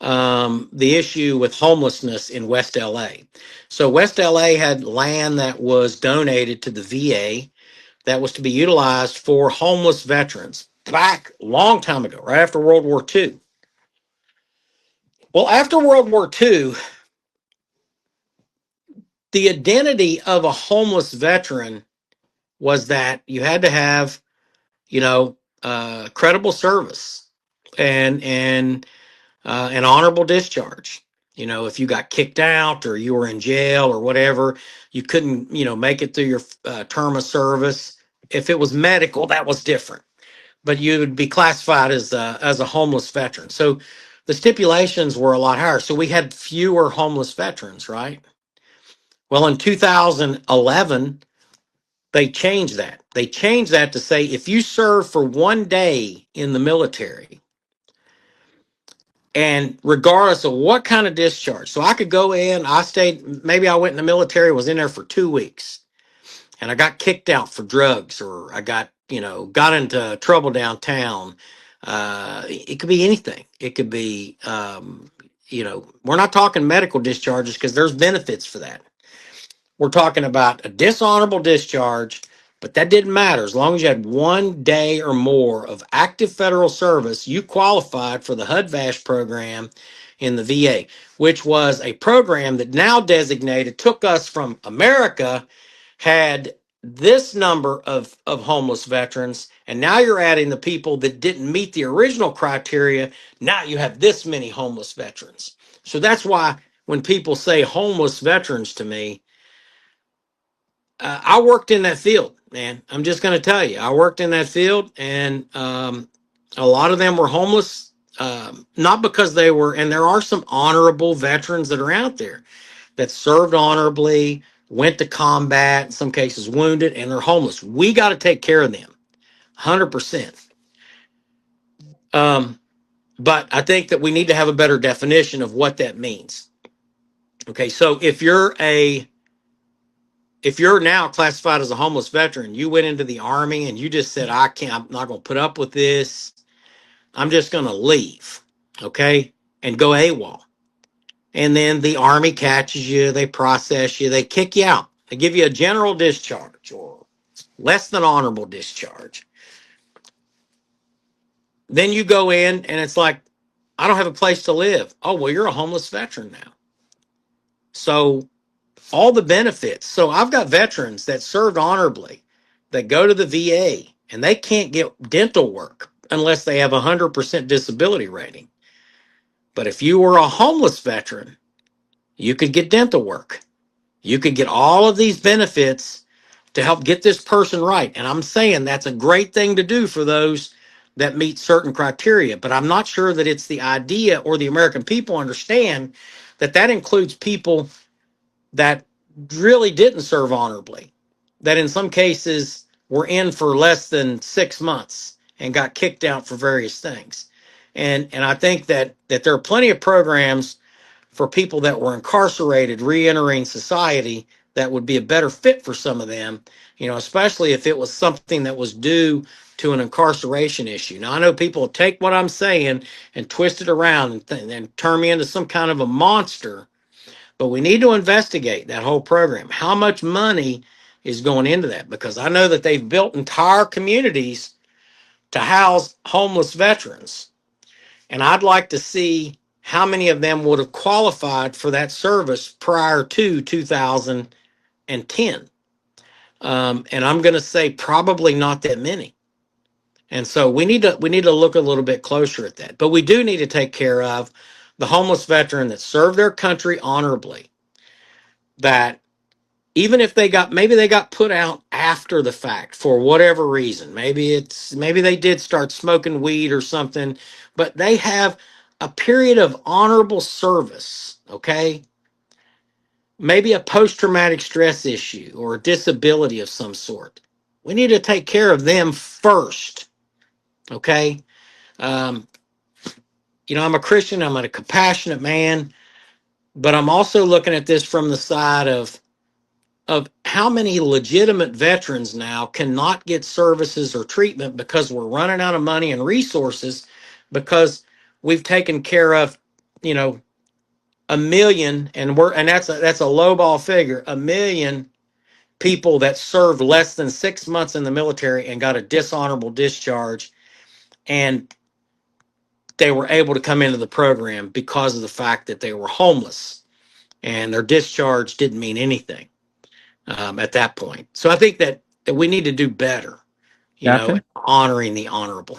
the issue with homelessness in West LA. So West LA had land that was donated to the VA that was to be utilized for homeless veterans back a long time ago, right after World War II. Well, after World War II, the identity of a homeless veteran was that you had to have, credible service and an honorable discharge. If you got kicked out or you were in jail or whatever, you couldn't, make it through your term of service. If it was medical, that was different, but you would be classified as a homeless veteran. So the stipulations were a lot higher. So we had fewer homeless veterans, right? Well, in 2011, they changed that. They changed that to say if you serve for 1 day in the military, and regardless of what kind of discharge, so I could go in, I stayed, maybe I went in the military, was in there for 2 weeks, and I got kicked out for drugs, or I got into trouble downtown. It could be anything. It could be, we're not talking medical discharges because there's benefits for that. We're talking about a dishonorable discharge, but that didn't matter. As long as you had 1 day or more of active federal service, you qualified for the HUD-VASH program in the VA, which was a program that now designated, took us from America, had this number of homeless veterans, and now you're adding the people that didn't meet the original criteria. Now you have this many homeless veterans. So that's why when people say homeless veterans to me, I worked in that field, man. I'm just going to tell you, I worked in that field, and a lot of them were homeless, not because they were, and there are some honorable veterans that are out there that served honorably, went to combat, in some cases wounded, and they're homeless. We got to take care of them, 100%. But I think that we need to have a better definition of what that means. Okay, so if you're now classified as a homeless veteran, you went into the army and you just said, I'm not going to put up with this. I'm just going to leave. Okay. And go AWOL. And then the army catches you, they process you, they kick you out. They give you a general discharge or less than honorable discharge. Then you go in and it's like, I don't have a place to live. Oh, well, you're a homeless veteran now. So all the benefits. So I've got veterans that served honorably that go to the VA and they can't get dental work unless they have a 100% disability rating. But if you were a homeless veteran, you could get dental work. You could get all of these benefits to help get this person right. And I'm saying that's a great thing to do for those that meet certain criteria. But I'm not sure that it's the idea or the American people understand that that includes people that really didn't serve honorably, that in some cases were in for less than 6 months and got kicked out for various things. And I think that there are plenty of programs for people that were incarcerated re-entering society that would be a better fit for some of them, especially if it was something that was due to an incarceration issue. Now, I know people take what I'm saying and twist it around and turn me into some kind of a monster, but we need to investigate that whole program. How much money is going into that? Because I know that they've built entire communities to house homeless veterans. And I'd like to see how many of them would have qualified for that service prior to 2010. And I'm going to say probably not that many. And so we need to look a little bit closer at that. But we do need to take care of the homeless veteran that served their country honorably, that even if maybe they got put out after the fact for whatever reason, maybe they did start smoking weed or something, but they have a period of honorable service. Okay. Maybe a post-traumatic stress issue or a disability of some sort. We need to take care of them first. Okay. Um, I'm a Christian, I'm a compassionate man, but I'm also looking at this from the side of how many legitimate veterans now cannot get services or treatment because we're running out of money and resources, because we've taken care of you know, a million, and that's a lowball figure, a million people that served less than 6 months in the military and got a dishonorable discharge, and they were able to come into the program because of the fact that they were homeless and their discharge didn't mean anything at that point. So I think that we need to do better, Gotcha. honoring the honorable.